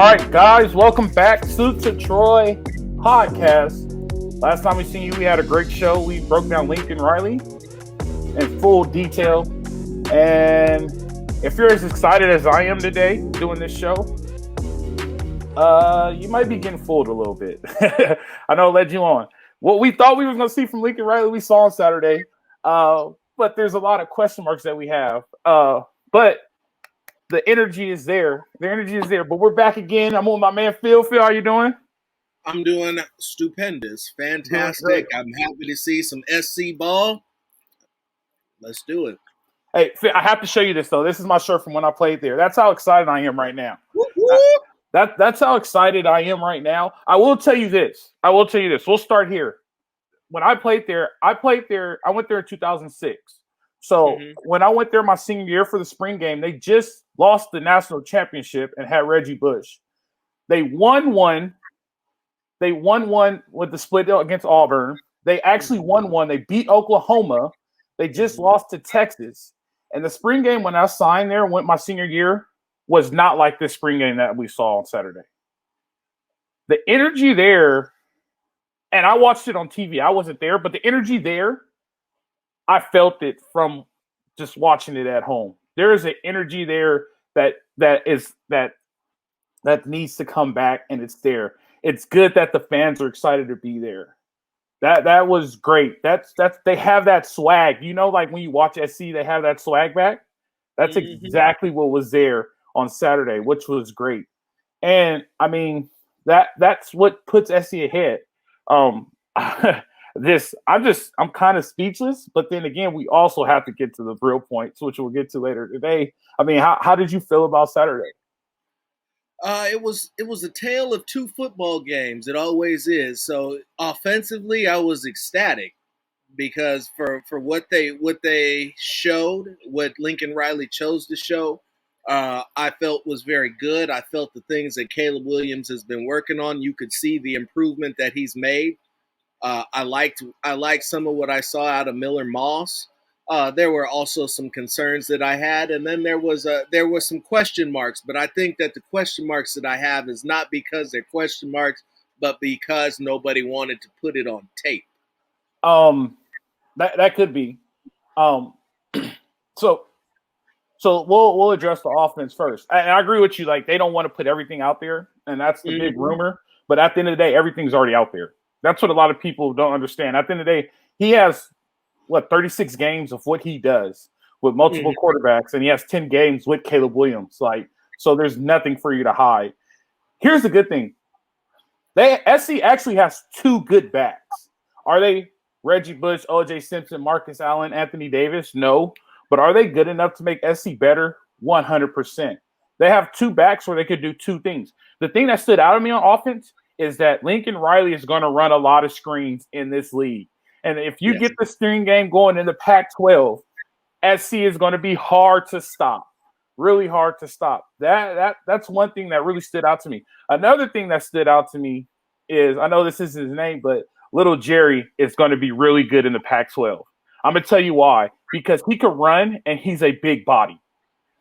right, guys, welcome back to Troy podcast. Last time we seen you, we had a great show. We broke down Lincoln Riley in full detail. And if you're as excited as I am today doing this show, you might be getting fooled a little bit. I know it led you on. What we thought we were going to see from Lincoln Riley, we saw on Saturday. But there's a lot of question marks that we have. But the energy is there. The energy is there. But we're back again. I'm with my man Phil. Phil, how you doing? I'm doing stupendous. Fantastic. I'm happy to see some SC ball. Let's do it. Hey, Phil, I have to show you this, though. This is my shirt from when I played there. That's how excited I am right now. That's how excited I am right now. I will tell you this. We'll start here. When I played there, I went there in 2006. So when I went there my senior year for the spring game, they just lost the national championship and had Reggie Bush. They won one with the split against Auburn. They actually won one. They beat Oklahoma. They just lost to Texas. And the spring game when I signed there and went my senior year was not like this spring game that we saw on Saturday. The energy there, and I watched it on TV. I wasn't there, but the energy there, I felt it from just watching it at home. There is an energy there that needs to come back, and it's there. It's good that the fans are excited to be there. That was great. That's they have that swag. You know, like when you watch SC, they have that swag back. That's exactly what was there on Saturday, which was great. And I mean, that's what puts SC ahead. I'm kind of speechless, but then again, we also have to get to the real points, which we'll get to later today. I mean, how did you feel about Saturday? It was a tale of two football games. It always is. So offensively, I was ecstatic because for what they showed, what Lincoln Riley chose to show, I felt was very good. I felt the things that Caleb Williams has been working on. You could see the improvement that he's made. I liked some of what I saw out of Miller Moss. There were also some concerns that I had, and then there were some question marks. But I think that the question marks that I have is not because they're question marks, but because nobody wanted to put it on tape. That could be. So we'll address the offense first. And I agree with you. Like they don't want to put everything out there, and that's the big rumor. But at the end of the day, everything's already out there. That's what a lot of people don't understand. At the end of the day, he has 36 games of what he does with multiple quarterbacks, and he has 10 games with Caleb Williams. So there's nothing for you to hide. Here's the good thing. SC actually has two good backs. Are they Reggie Bush, OJ Simpson, Marcus Allen, Anthony Davis? No. But are they good enough to make SC better? 100%. They have two backs where they could do two things. The thing that stood out to me on offense is that Lincoln Riley is going to run a lot of screens in this league. And if you get the screen game going in the Pac-12, SC is going to be hard to stop, really hard to stop. That's one thing that really stood out to me. Another thing that stood out to me is, I know this isn't his name, but Little Jerry is going to be really good in the Pac-12. I'm going to tell you why. Because he can run, and he's a big body.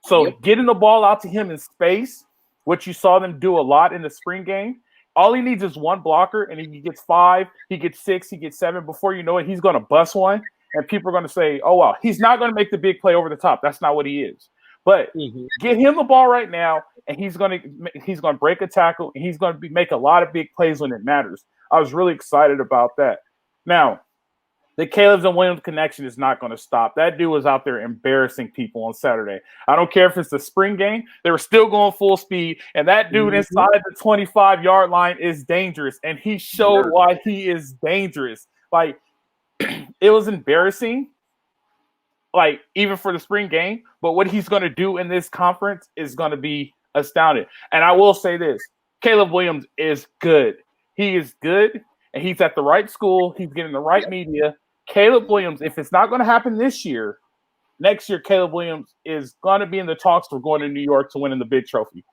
So getting the ball out to him in space, which you saw them do a lot in the spring game, all he needs is one blocker, and he gets 5, he gets 6, he gets 7. Before you know it, he's going to bust one, and people are going to say, oh, wow, he's not going to make the big play over the top. That's not what he is. But get him the ball right now, and he's going to break a tackle, and he's going to make a lot of big plays when it matters. I was really excited about that. Now, the Caleb and Williams connection is not going to stop. That dude was out there embarrassing people on Saturday. I don't care if it's the spring game. They were still going full speed. And that dude inside the 25-yard line is dangerous. And he showed why he is dangerous. Like, it was embarrassing, like, even for the spring game. But what he's going to do in this conference is going to be astounding. And I will say this. Caleb Williams is good. He is good. And he's at the right school. He's getting the right media. Caleb Williams, if it's not going to happen this year, next year Caleb Williams is going to be in the talks for going to New York to winning the big trophy.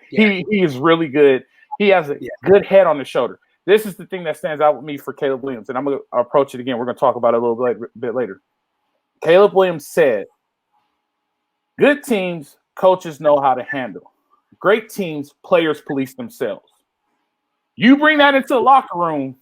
He is really good. He has a good head on his shoulder. This is the thing that stands out with me for Caleb Williams, and I'm going to approach it again. We're going to talk about it a little bit later. Caleb Williams said, good teams, coaches know how to handle. great teams, players police themselves. You bring that into the locker room,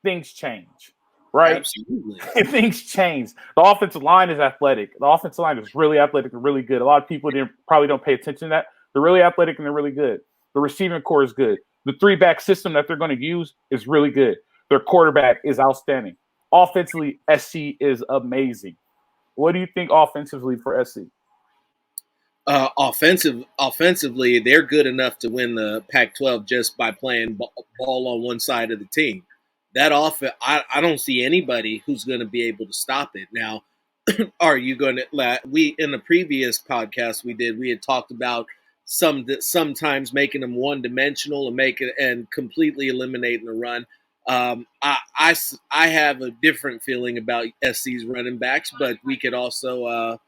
things change, right? Absolutely. Things change. The offensive line is athletic. The offensive line is really athletic and really good. A lot of people probably don't pay attention to that. They're really athletic and they're really good. The receiving core is good. The 3-back system that they're going to use is really good. Their quarterback is outstanding. Offensively, SC is amazing. What do you think offensively for SC? Offensively, they're good enough to win the Pac-12 just by playing ball on one side of the team. That I don't see anybody who's going to be able to stop it. Now, are you going to? We in the previous podcast we had talked about sometimes making them one-dimensional and completely eliminating the run. I have a different feeling about SC's running backs, but we could also.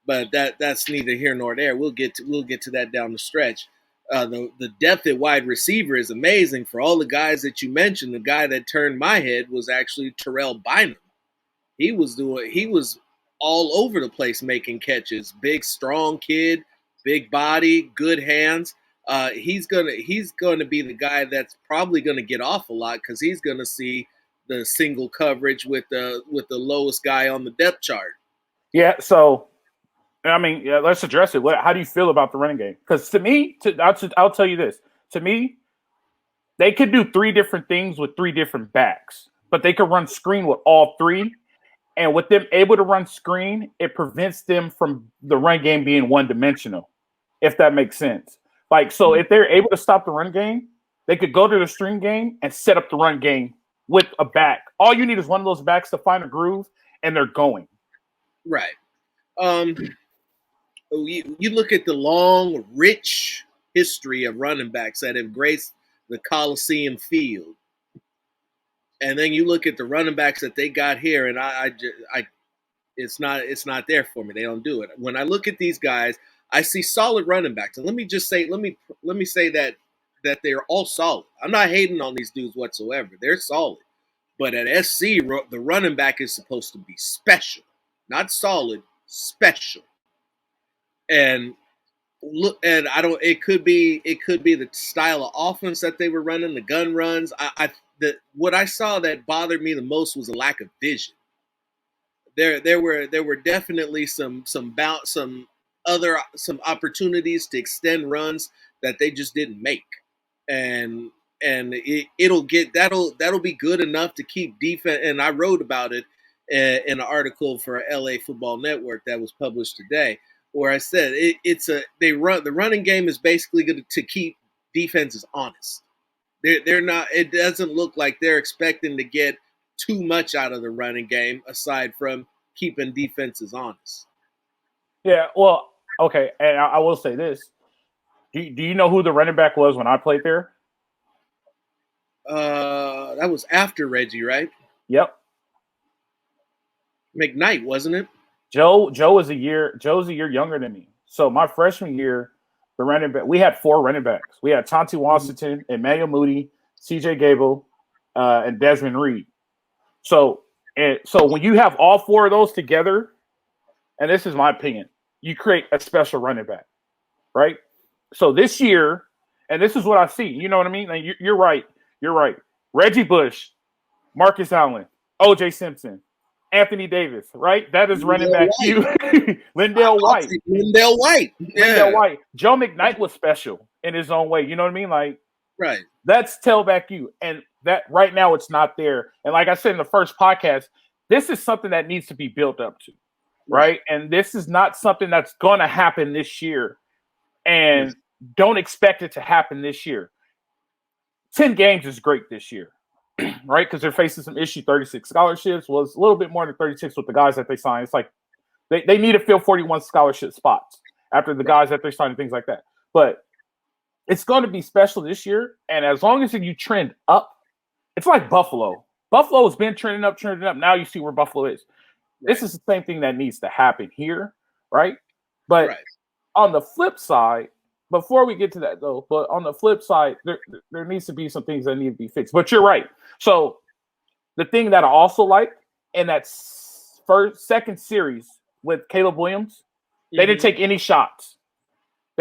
But that's neither here nor there. We'll get to that down the stretch. The depth at wide receiver is amazing. For all the guys that you mentioned, the guy that turned my head was actually Terrell Bynum. He was all over the place making catches. Big, strong kid, big body, good hands. He's gonna be the guy that's probably gonna get off a lot because he's gonna see the single coverage with the lowest guy on the depth chart. Yeah, so I mean, yeah, let's address it. How do you feel about the running game? Because to me, I'll tell you this. To me, they could do 3 different things with 3 different backs, but they could run screen with all 3. And with them able to run screen, it prevents them from the run game being one-dimensional, if that makes sense. Like, so if they're able to stop the run game, they could go to the string game and set up the run game with a back. All you need is one of those backs to find a groove, and they're going. Right. You look at the long, rich history of running backs that have graced the Coliseum field, and then you look at the running backs that they got here, and it's not there for me. They don't do it. When I look at these guys, I see solid running backs, and let me say that they're all solid. I'm not hating on these dudes whatsoever. They're solid, but at SC, the running back is supposed to be special, not solid, special. And look, and I don't. It could be the style of offense that they were running, the gun runs. What I saw that bothered me the most was a lack of vision. There were definitely some opportunities to extend runs that they just didn't make, and that'll be good enough to keep defense. And I wrote about it in an article for LA Football Network that was published today, where I said the running game is basically going to keep defenses honest. They're not. It doesn't look like they're expecting to get too much out of the running game aside from keeping defenses honest. Yeah, well, okay, and I will say this. Do you know who the running back was when I played there? That was after Reggie, right? Yep. McKnight, wasn't it? Joe's a year younger than me. So my freshman year, the running back, we had 4 running backs. We had Chauncey Washington, Emmanuel Moody, CJ Gable, and Desmond Reed. So when you have all 4 of those together, and this is my opinion, you create a special running back, right? So this year, and this is what I see. You know what I mean? Like you're right. You're right. Reggie Bush, Marcus Allen, O.J. Simpson, Anthony Davis, right? That is running back you. Lindell White. Lindell White. Yeah. Lindell White. Joe McKnight was special in his own way. You know what I mean? Like, right. That's tailback you. And that right now it's not there. And like I said in the first podcast, this is something that needs to be built up to. Right? And this is not something that's going to happen this year. And don't expect it to happen this year. 10 games is great this year. Right? Because they're facing some issue. 36 scholarships was a little bit more than 36 with the guys that they signed. It's like they need to fill 41 scholarship spots after the guys that they're signing, things like that. But it's going to be special this year. And as long as you trend up, it's like Buffalo. Buffalo has been trending up. Now you see where Buffalo is. Right. This is the same thing that needs to happen here, right? But on the flip side, before we get to that though, but on the flip side, there needs to be some things that need to be fixed. But you're right. So the thing that I also like in that second series with Caleb Williams, they didn't take any shots.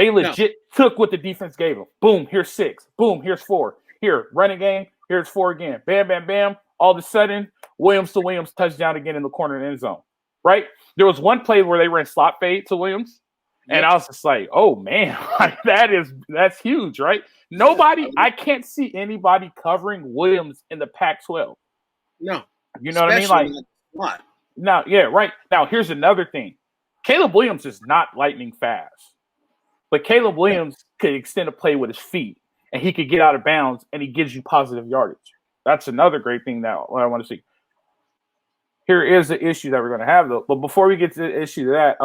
They legit took what the defense gave them. Boom, here's 6. Boom, here's 4. Here, running game, here's 4 again. Bam, bam, bam. All of a sudden, Williams to Williams, touchdown again in the corner of the end zone. Right? There was one play where they ran slot fade to Williams, and I was just like, oh, man, that's huge, right? I can't see anybody covering Williams in the Pac-12. No. You know what I mean? Like, now, yeah, right. Now, here's another thing. Caleb Williams is not lightning fast, but Caleb Williams could extend a play with his feet, and he could get out of bounds, and he gives you positive yardage. That's another great thing that I want to see. Here is the issue that we're going to have, though. But before we get to the issue of that,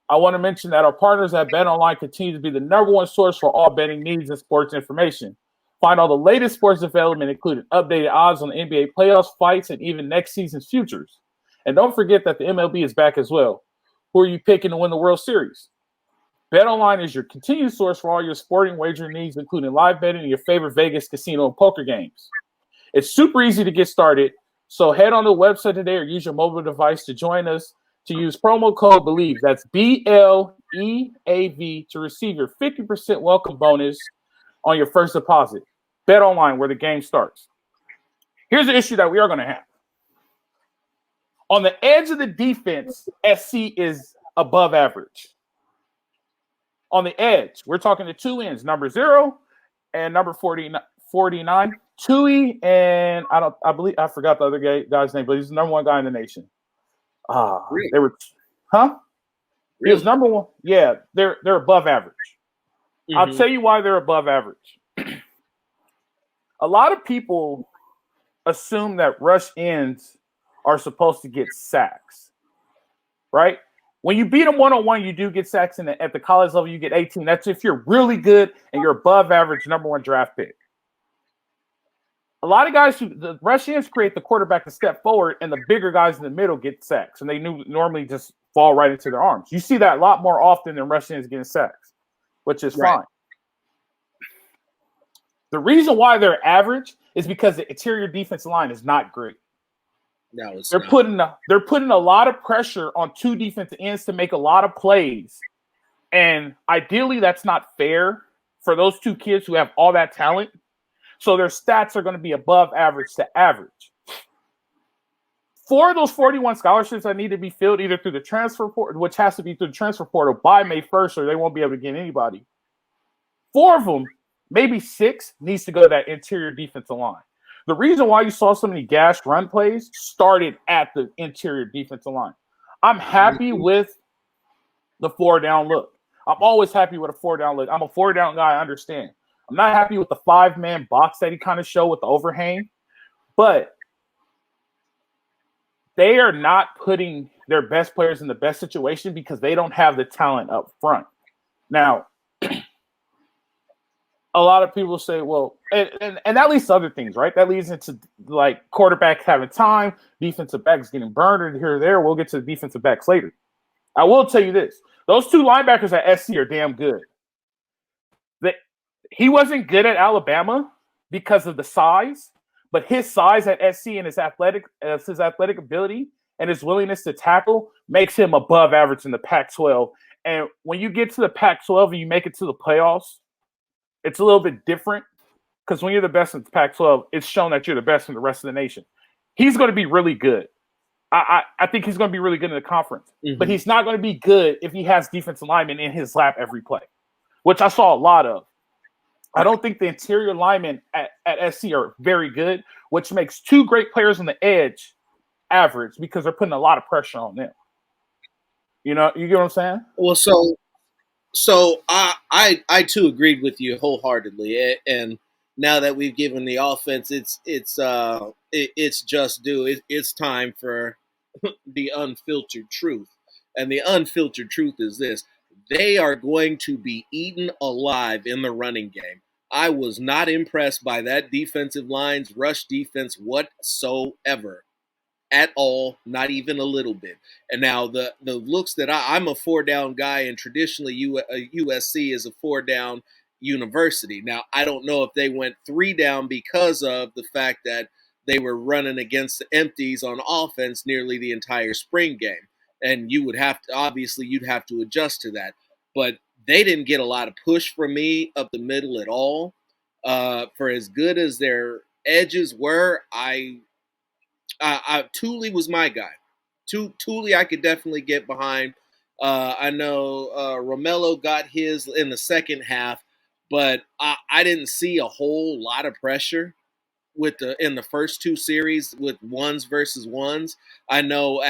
I want to mention that our partners at BetOnline continue to be the number one source for all betting needs and sports information. Find all the latest sports development, including updated odds on the NBA playoffs, fights, and even next season's futures. And don't forget that the MLB is back as well. Who are you picking to win the World Series? BetOnline is your continued source for all your sporting wagering needs, including live betting and your favorite Vegas casino and poker games. It's super easy to get started, so head on the website today or use your mobile device to join us to use promo code BELIEVE. That's BLEAV to receive your 50% welcome bonus on your first deposit. BetOnline, where the game starts. Here's the issue that we are going to have. On the edge of the defense, SC is above average. On the edge, we're talking the 2 ends, number 0 and number 49. Tui and I forgot the other guy's name, but he's the number 1 guy in the nation. Really? They were, Really? He was number 1. Yeah, they're above average. Mm-hmm. I'll tell you why they're above average. A lot of people assume that rush ends are supposed to get sacks, right? When you beat them one-on-one, you do get sacks, and at the college level, you get 18. That's if you're really good and you're above average, number 1 draft pick. A lot of guys, the rush ends create the quarterback to step forward, and the bigger guys in the middle get sacks, and they normally just fall right into their arms. You see that a lot more often than rush ends getting sacks, which is fine. The reason why they're average is because the interior defensive line is not great. No, they're putting a lot of pressure on 2 defensive ends to make a lot of plays, and ideally that's not fair for those 2 kids who have all that talent. So their stats are going to be above average to average. 4 of those 41 scholarships that need to be filled either through the transfer portal, which has to be through the transfer portal by May 1st, or they won't be able to get anybody. 4 of them, maybe 6, needs to go to that interior defensive line. The reason why you saw so many gashed run plays started at the interior defensive line. I'm happy with the 4-down look. I'm always happy with a 4-down look. I'm a 4-down guy, I understand. I'm not happy with the 5-man box that he kind of showed with the overhang, but they are not putting their best players in the best situation because they don't have the talent up front. Now, a lot of people say, well, and that leads to other things, right? That leads into like quarterbacks having time, defensive backs getting burned here or there. We'll get to the defensive backs later. I will tell you this. Those 2 linebackers at SC are damn good. He wasn't good at Alabama because of the size, but his size at SC and his athletic ability and his willingness to tackle makes him above average in the Pac-12. And when you get to the Pac-12 and you make it to the playoffs, it's a little bit different because when you're the best in the Pac-12, it's shown that you're the best in the rest of the nation. He's going to be really good. I think he's going to be really good in the conference, but he's not going to be good if he has defensive linemen in his lap every play, which I saw a lot of. I don't think the interior linemen at SC are very good, which makes 2 great players on the edge average because they're putting a lot of pressure on them. You get what I'm saying? Well, so I too agreed with you wholeheartedly, and now that we've given the offense it's just due. It's time for the unfiltered truth, and the unfiltered truth is this: they are going to be eaten alive in the running game. I was not impressed by that defensive line's rush defense whatsoever. At all, not even a little bit. And now the looks that I'm a 4-down guy, and traditionally USC is a 4-down university. Now, I don't know if they went 3 down because of the fact that they were running against the empties on offense nearly the entire spring game. And you would have to, obviously, you'd have to adjust to that. But they didn't get a lot of push from me up the middle at all. For as good as their edges were, Thule was my guy. Thule, I could definitely get behind. I know Romello got his in the second half, but I didn't see a whole lot of pressure in the first two series with ones versus ones. I know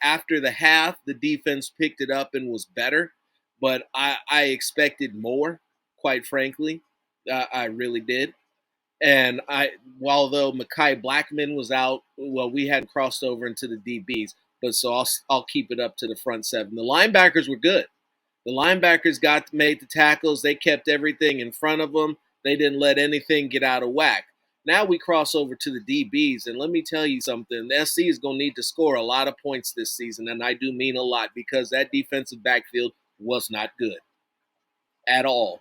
after the half, the defense picked it up and was better, but I expected more, quite frankly. I really did. And although Mekhi Blackman was out, well, we hadn't crossed over into the DBs, but so I'll keep it up to the front seven. The linebackers were good. The linebackers made the tackles. They kept everything in front of them. They didn't let anything get out of whack. Now we cross over to the DBs, and let me tell you something. The SC is going to need to score a lot of points this season, and I do mean a lot, because that defensive backfield was not good at all.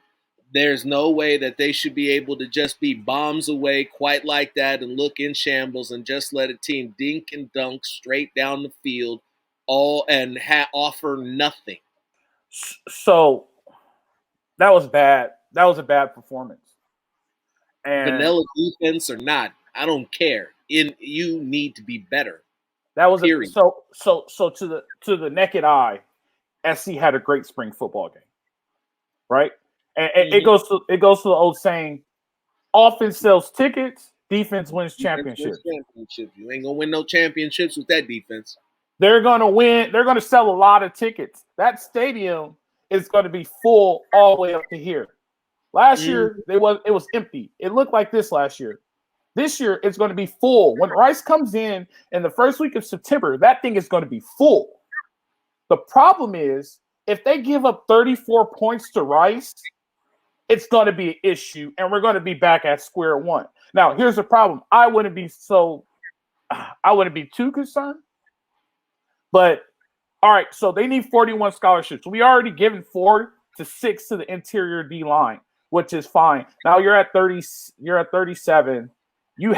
There's no way that they should be able to just be bombs away quite like that and look in shambles and just let a team dink and dunk straight down the field offer nothing. So that was bad. That was a bad performance. And vanilla defense or not, I don't care. You need to be better. That was so to the naked eye, SC had a great spring football game, right? And it goes to the old saying, offense sells tickets, defense wins championships. You ain't gonna win no championships with that defense. They're gonna win. They're gonna sell a lot of tickets. That stadium is going to be full all the way up to here. Last year it was empty. It looked like this last year. This year it's going to be full. When Rice comes in the first week of September, that thing is going to be full. The problem is, if they give up 34 points to Rice, it's going to be an issue, and we're going to be back at square one. Now, here's the problem. I wouldn't be too concerned. But, all right, so they need 41 scholarships. We already given 4 to 6 to the interior D line, which is fine. Now you're at 30. You're at 37. You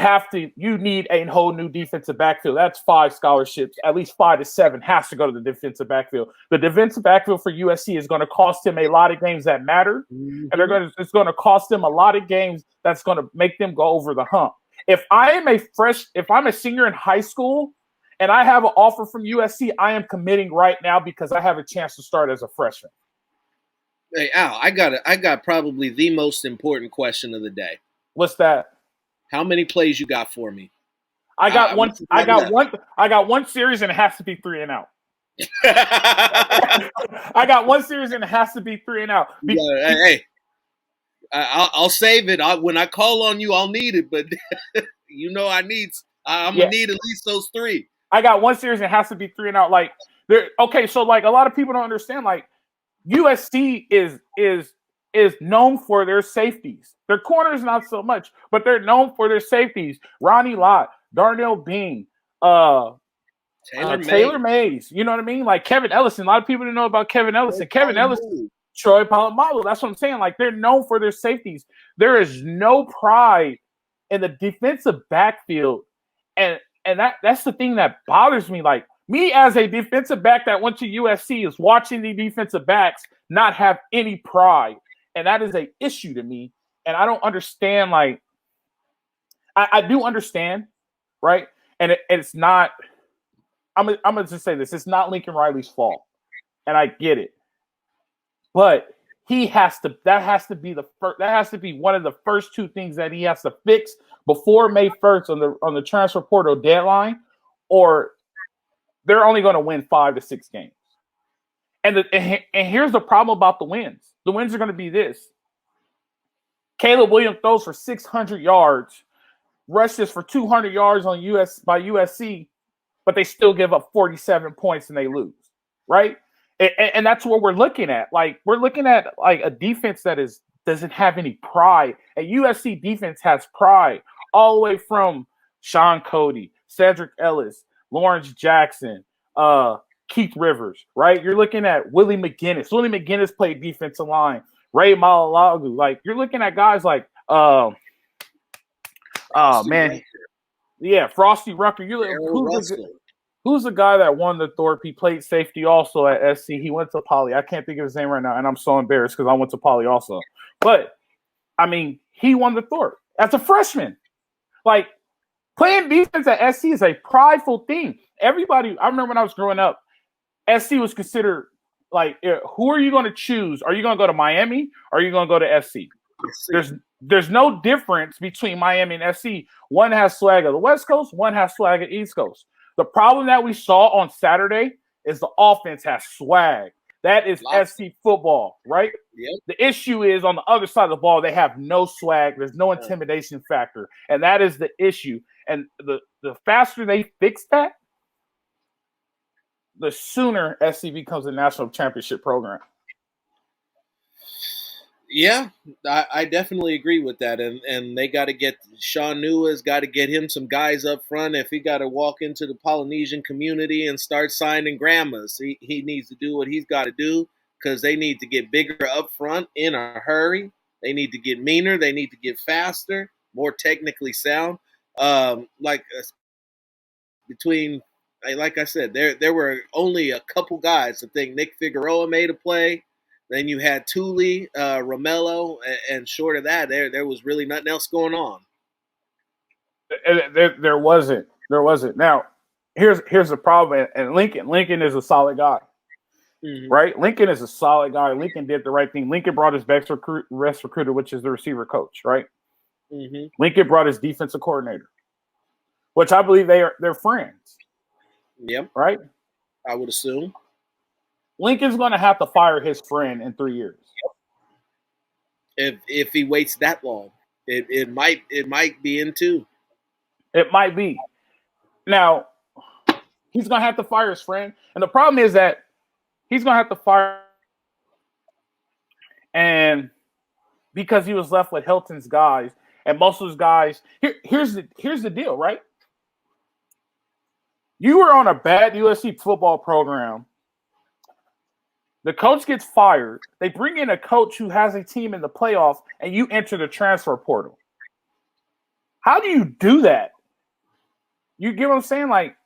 need a whole new defensive backfield. That's 5 scholarships. At least 5 to 7 has to go to the defensive backfield. The defensive backfield for USC is going to cost them a lot of games that matter, and it's going to cost them a lot of games that's going to make them go over the hump. If I'm a senior in high school and I have an offer from USC, I am committing right now because I have a chance to start as a freshman. Hey, Al, I got probably the most important question of the day. What's that? How many plays you got for me? I got one. I got one series, and it has to be 3 and out. I got one series, and it has to be 3 and out. Hey, I'll save it. When I call on you, I'll need it. But I'm gonna need at least those 3. I got one series, and it has to be 3 and out. So a lot of people don't understand. USC is known for their safeties. Their corners not so much, but they're known for their safeties. Ronnie Lott, Darnell Bean, Taylor Mays. You know what I mean? Like Kevin Ellison. A lot of people didn't know about Kevin Ellison. Troy Polamalu. That's what I'm saying. They're known for their safeties. There is no pride in the defensive backfield, and that's the thing that bothers me. Me as a defensive back that went to USC is watching the defensive backs not have any pride. And that is an issue to me. And I don't understand, I do understand, right? And it's not, I'm going to just say this. It's not Lincoln Riley's fault. And I get it. But that has to be one of the first 2 things that he has to fix before May 1st on the transfer portal deadline, or they're only going to win 5 to 6 games. And here's the problem about the wins. The wins are going to be this. Caleb Williams throws for 600 yards, rushes for 200 yards by USC, but they still give up 47 points and they lose, right? And that's what we're looking at. We're looking at a defense that doesn't have any pride. And USC defense has pride all the way from Sean Cody, Cedric Ellis, Lawrence Jackson, Keith Rivers, right? You're looking at Willie McGinnis. Willie McGinnis played defensive line. Ray Malalagu. You're looking at guys Frosty Rucker. Who's the guy that won the Thorpe? He played safety also at SC. He went to Poly. I can't think of his name right now, and I'm so embarrassed because I went to Poly also. But, I mean, he won the Thorpe as a freshman. Like, playing defense at SC is a prideful thing. Everybody, I remember when I was growing up, SC was considered, like, who are you going to choose? Are you going to go to Miami or are you going to go to SC? There's no difference between Miami and SC. One has swag of the West Coast, one has swag of the East Coast. The problem that we saw on Saturday is the offense has swag. That is SC football, right? Yep. The issue is on the other side of the ball, they have no swag. There's no intimidation factor. And that is the issue. And the faster they fix that, the sooner SC becomes a national championship program. Yeah, I definitely agree with that. And they got to get Sean Nua's got to get him some guys up front. If he got to walk into the Polynesian community and start signing grandmas, he needs to do what he's got to do because they need to get bigger up front in a hurry. They need to get meaner. They need to get faster, more technically sound. Like I said, there were only a couple guys. I think Nick Figueroa made a play. Then you had Thule, Romello, and short of that, there was really nothing else going on. There wasn't. Now, here's the problem. And Lincoln is a solid guy, right? Lincoln is a solid guy. Lincoln did the right thing. Lincoln brought his best recruiter, which is the receiver coach, right? Lincoln brought his defensive coordinator, which I believe they're friends. Yep. Right? I would assume. Lincoln's going to have to fire his friend in 3 years. If he waits that long, it might be in 2. It might be. Now, he's going to have to fire his friend. And the problem is that he's going to have to fire. And because he was left with Hilton's guys, and most of his guys, here's the deal, right? You were on a bad USC football program. The coach gets fired. They bring in a coach who has a team in the playoffs, and you enter the transfer portal. How do you do that? You get what I'm saying? Like,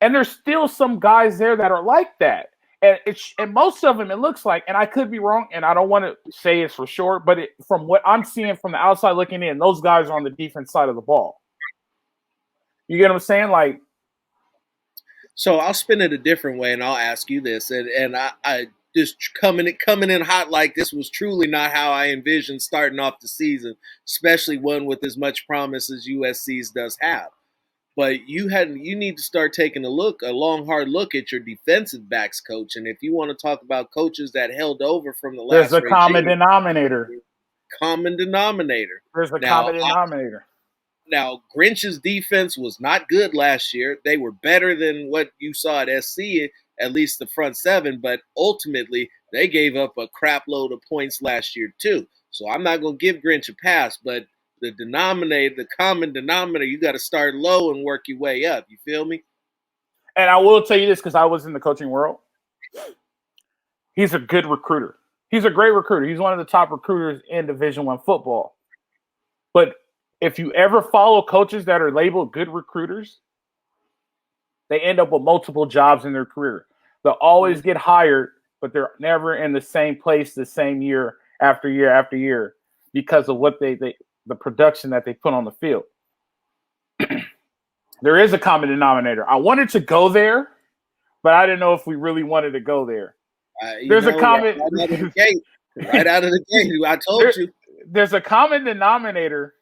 and there's still some guys there that are like that. And most of them, it looks like, and I could be wrong, and I don't want to say it's for sure, but from what I'm seeing from the outside looking in, those guys are on the defense side of the ball. You get what I'm saying? Like, so I'll spin it a different way, and I'll ask you this, and I just coming in hot like this was truly not how I envisioned starting off the season, especially one with as much promise as USC's does have. But you need to start taking a long, hard look at your defensive backs coach. And if you want to talk about coaches that held over from the last there's a common denominator. There's a common denominator. Now, Grinch's defense was not good last year. They were better than what you saw at SC, at least the front seven, but ultimately they gave up a crap load of points last year too. So I'm not going to give Grinch a pass, but the common denominator, you got to start low and work your way up. You feel me? And I will tell you this because I was in the coaching world. He's a good recruiter. He's a great recruiter. He's one of the top recruiters in Division I football. But if you ever follow coaches that are labeled good recruiters, they end up with multiple jobs in their career. They'll always get hired, but they're never in the same place the same year after year after year because of what the production that they put on the field. There is a common denominator. I wanted to go there, but I didn't know if we really wanted to go there. There's a common right out of the gate. I told you. There's a common denominator.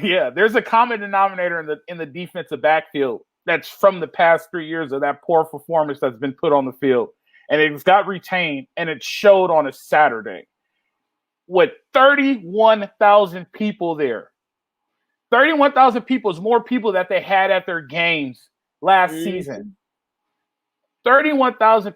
Yeah, there's a common denominator in the defensive backfield that's from the past 3 years of that poor performance that's been put on the field. And it's got retained, and it showed on a Saturday with 31,000 people there. 31,000 people is more people that they had at their games last season. 31,000.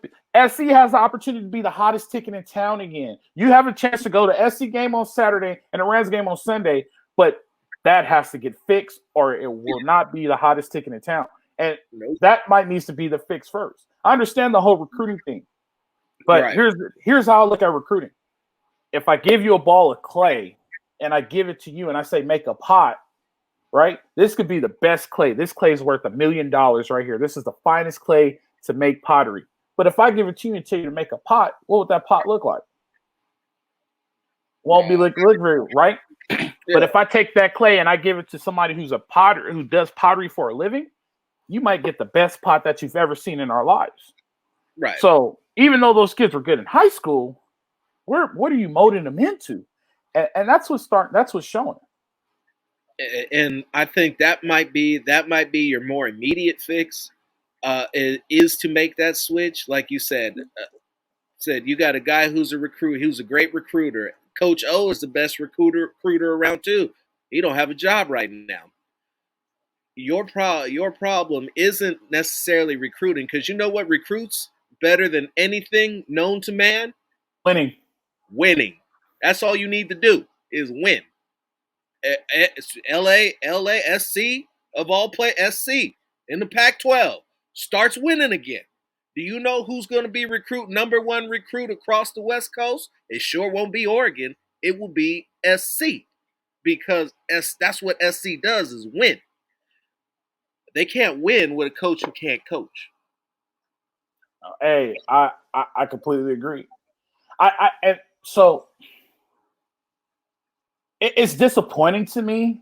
SC has the opportunity to be the hottest ticket in town again. You have a chance to go to SC game on Saturday and the Rams game on Sunday, but that has to get fixed or it will not be the hottest ticket in town. And that might needs to be the fix first. I understand the whole recruiting thing, but here's how I look at recruiting. If I give you a ball of clay and I give it to you and I say make a pot, right? This could be the best clay. This clay is worth $1 million right here. This is the finest clay to make pottery. But if I give it to you and tell you to make a pot, what would that pot look like? Won't be look very right. Yeah. But if I take that clay and I give it to somebody who's a potter who does pottery for a living, you might get the best pot that you've ever seen in our lives. Right. So even though those kids were good in high school, what are you molding them into? And that's what's showing. And I think that might be your more immediate fix. Is to make that switch, like you said. You got a guy who's a recruit, who's a great recruiter. Coach O is the best recruiter around too. He don't have a job right now. Your problem isn't necessarily recruiting, because you know what recruits better than anything known to man? Winning. That's all you need to do is win. LASC of all play SC in the Pac-12 starts winning again. Do you know who's going to be number one recruit across the West Coast? It sure won't be Oregon. It will be SC, because that's what SC does, is win. They can't win with a coach who can't coach. Hey, I completely agree. And so it's disappointing to me.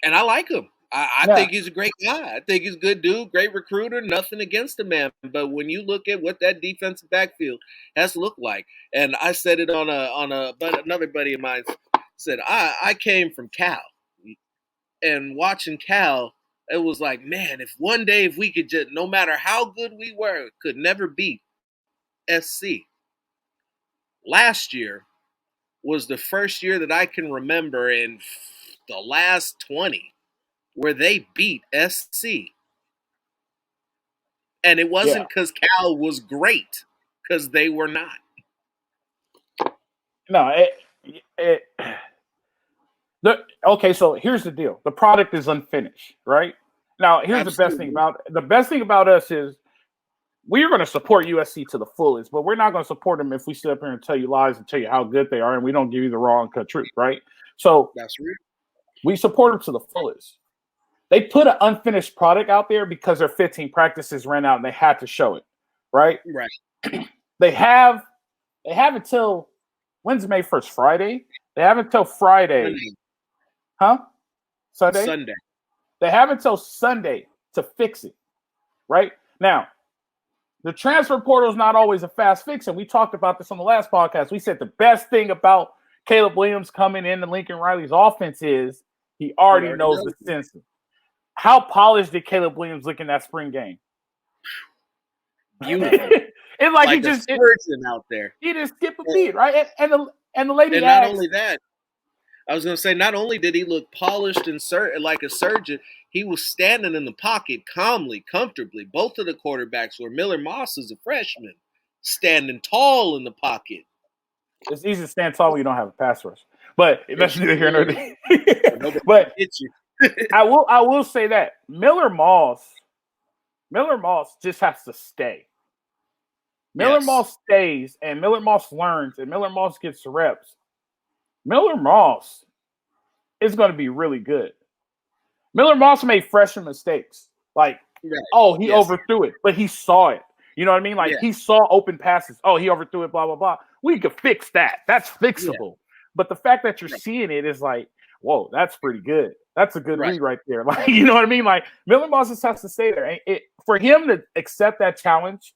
And I like him. I think he's a great guy. I think he's a good dude, great recruiter, nothing against the man. But when you look at what that defensive backfield has looked like, and I said it but another buddy of mine said, I came from Cal, and watching Cal, it was like, man, if one day if we could just, no matter how good we were, could never beat SC. Last year was the first year that I can remember in the last 20 where they beat SC. And it wasn't because Cal was great, because they were not. No, okay, so here's the deal. The product is unfinished, right? Now, here's Absolutely. The best thing about us is we're going to support USC to the fullest, but we're not going to support them if we sit up here and tell you lies and tell you how good they are, and we don't give you the raw uncut truth, right? So that's real. We support them to the fullest. They put an unfinished product out there because their 15 practices ran out and they had to show it, right? Right. They have until when's May 1st? Friday? They have until Friday. Huh? Sunday. They have until Sunday to fix it, right? Now, the transfer portal is not always a fast fix, and we talked about this on the last podcast. We said the best thing about Caleb Williams coming into Lincoln Riley's offense is he already knows the system. How polished did Caleb Williams look in that spring game? Beautiful. It's like he just out there. He just skipped a beat, right? And the lady. And not only that, I was going to say, not only did he look polished and like a surgeon, he was standing in the pocket calmly, comfortably. Both of the quarterbacks were. Miller Moss is a freshman, standing tall in the pocket. It's easy to stand tall when you don't have a pass rush, but that's neither here nor there. But I will say that Miller Moss just has to stay. Miller Moss stays, and Miller Moss learns, and Miller Moss gets the reps. Miller Moss is going to be really good. Miller Moss made freshman mistakes. Like, he overthrew it, but he saw it. You know what I mean? Like, he saw open passes. Oh, he overthrew it, blah, blah, blah. We could fix that. That's fixable. Yeah. But the fact that you're seeing it is like, whoa, that's pretty good. That's a good read right there. Like, you know what I mean? Like, Miller Moss just has to stay there. And for him to accept that challenge,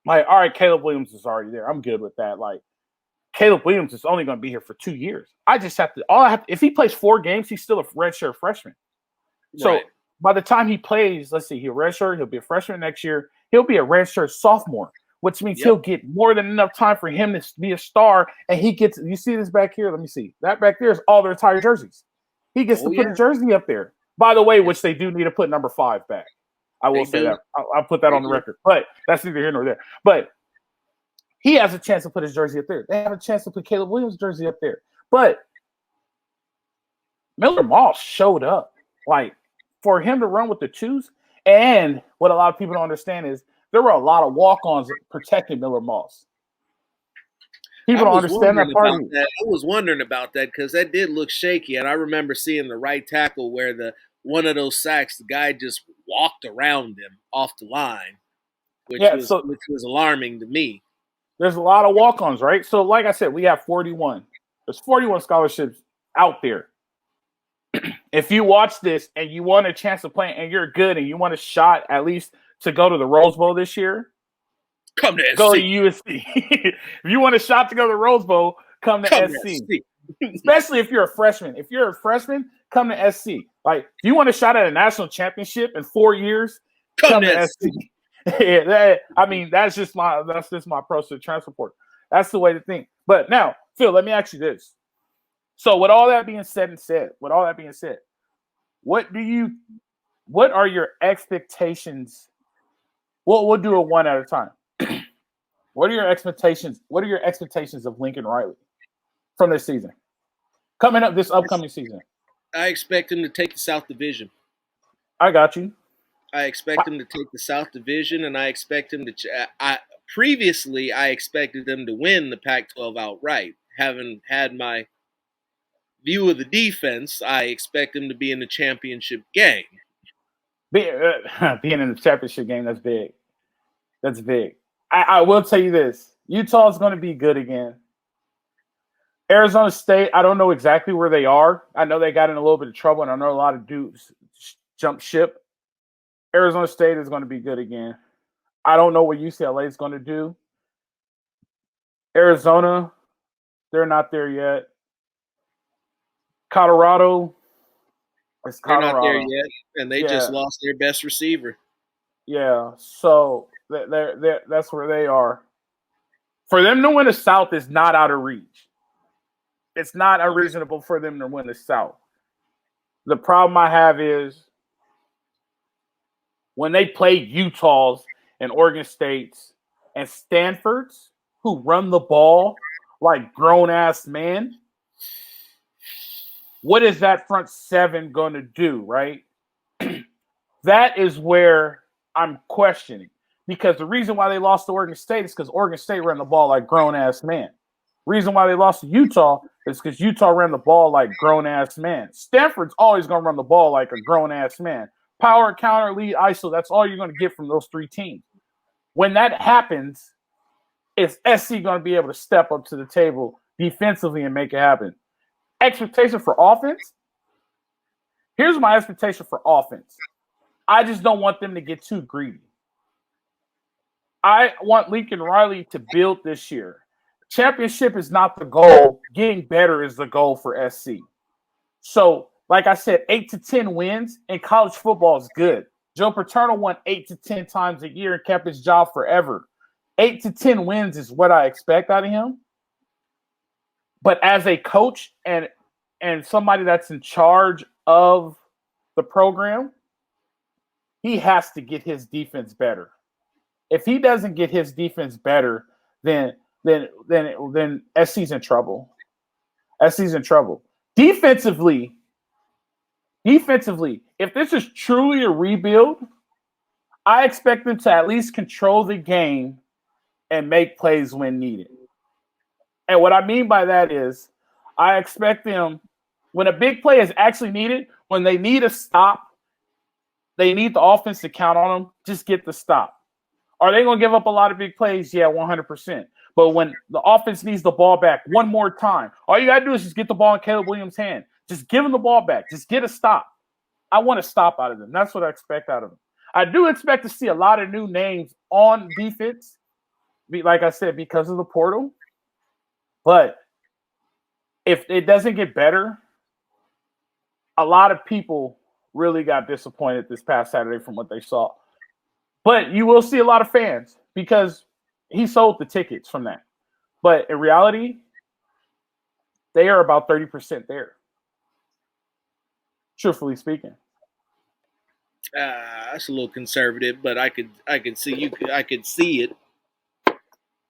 like, all right, Caleb Williams is already there. I'm good with that. Like, Caleb Williams is only going to be here for 2 years. If he plays 4 games, he's still a redshirt freshman. So by the time he plays, let's see, he'll redshirt, he'll be a freshman next year. He'll be a redshirt sophomore, which means he'll get more than enough time for him to be a star. And he gets, you see this back here? Let me see. That back there is all the retired jerseys. He gets to put a jersey up there. By the way, which they do need to put number 5 back. I will say that. I'll put that on the record. But that's neither here nor there. But he has a chance to put his jersey up there. They have a chance to put Caleb Williams' jersey up there. But Miller Moss showed up. Like, for him to run with the 2s, and what a lot of people don't understand is there were a lot of walk-ons protecting Miller Moss. People don't understand that part. I was wondering about that because that did look shaky, and I remember seeing the right tackle where one of those sacks, the guy just walked around him off the line, which was alarming to me. There's a lot of walk-ons, right? So, like I said, we have 41. There's 41 scholarships out there. If you watch this and you want a chance to play and you're good and you want a shot at least to go to the Rose Bowl this year, go to USC. If you want a shot to go to the Rose Bowl, come to SC. Especially if you're a freshman. If you're a freshman, come to SC. Like, if you want a shot at a national championship in 4 years, come to SC. That's just my approach to the transfer portal. That's the way to think. But now, Phil, let me ask you this. So, with all that being said, what are your expectations? We'll do it one at a time. What are your expectations? What are your expectations of Lincoln Riley from this season? Coming up this upcoming season. I expect him to take the South Division. I got you. I expect him to take the South Division, and I expect him to previously, I expected them to win the Pac-12 outright. Having had my view of the defense, I expect them to be in the championship game. Being in the championship game, that's big. That's big. I will tell you this. Utah's going to be good again. Arizona State, I don't know exactly where they are. I know they got in a little bit of trouble, and I know a lot of dudes jumped ship. Arizona State is going to be good again. I don't know what UCLA is going to do. Arizona, they're not there yet. Colorado, it's Colorado. They're not there yet, and they just lost their best receiver. Yeah, so that's where they are. For them to win the South is not out of reach. It's not unreasonable for them to win the South. The problem I have is when they play Utah's and Oregon State's and Stanford's, who run the ball like grown-ass men, what is that front seven going to do, right? That is where I'm questioning. Because the reason why they lost to Oregon State is because Oregon State ran the ball like grown-ass men. Reason why they lost to Utah is because Utah ran the ball like grown-ass men. Stanford's always going to run the ball like a grown-ass man. Power, counter, lead, ISO, that's all you're going to get from those three teams. When that happens, is SC going to be able to step up to the table defensively and make it happen? Expectation for offense? Here's my expectation for offense. I just don't want them to get too greedy. I want Lincoln Riley to build this year. Championship is not the goal. Getting better is the goal for SC. So, like I said, 8 to 10 wins in college football is good. Joe Paterno won 8 to 10 times a year and kept his job forever. 8 to 10 wins is what I expect out of him. But as a coach and somebody that's in charge of the program, he has to get his defense better. If he doesn't get his defense better, then SC's in trouble. SC's in trouble. Defensively, if this is truly a rebuild, I expect them to at least control the game and make plays when needed. And what I mean by that is I expect them, when a big play is actually needed, when they need a stop, they need the offense to count on them, just get the stop. Are they going to give up a lot of big plays? Yeah, 100%. But when the offense needs the ball back one more time, all you got to do is just get the ball in Caleb Williams' hand. Just give him the ball back. Just get a stop. I want a stop out of them. That's what I expect out of them. I do expect to see a lot of new names on defense, like I said, because of the portal. But if it doesn't get better, a lot of people really got disappointed this past Saturday from what they saw. But you will see a lot of fans because he sold the tickets from that. But in reality, they are about 30% there. Truthfully speaking. That's a little conservative, but I could see it. I could see it.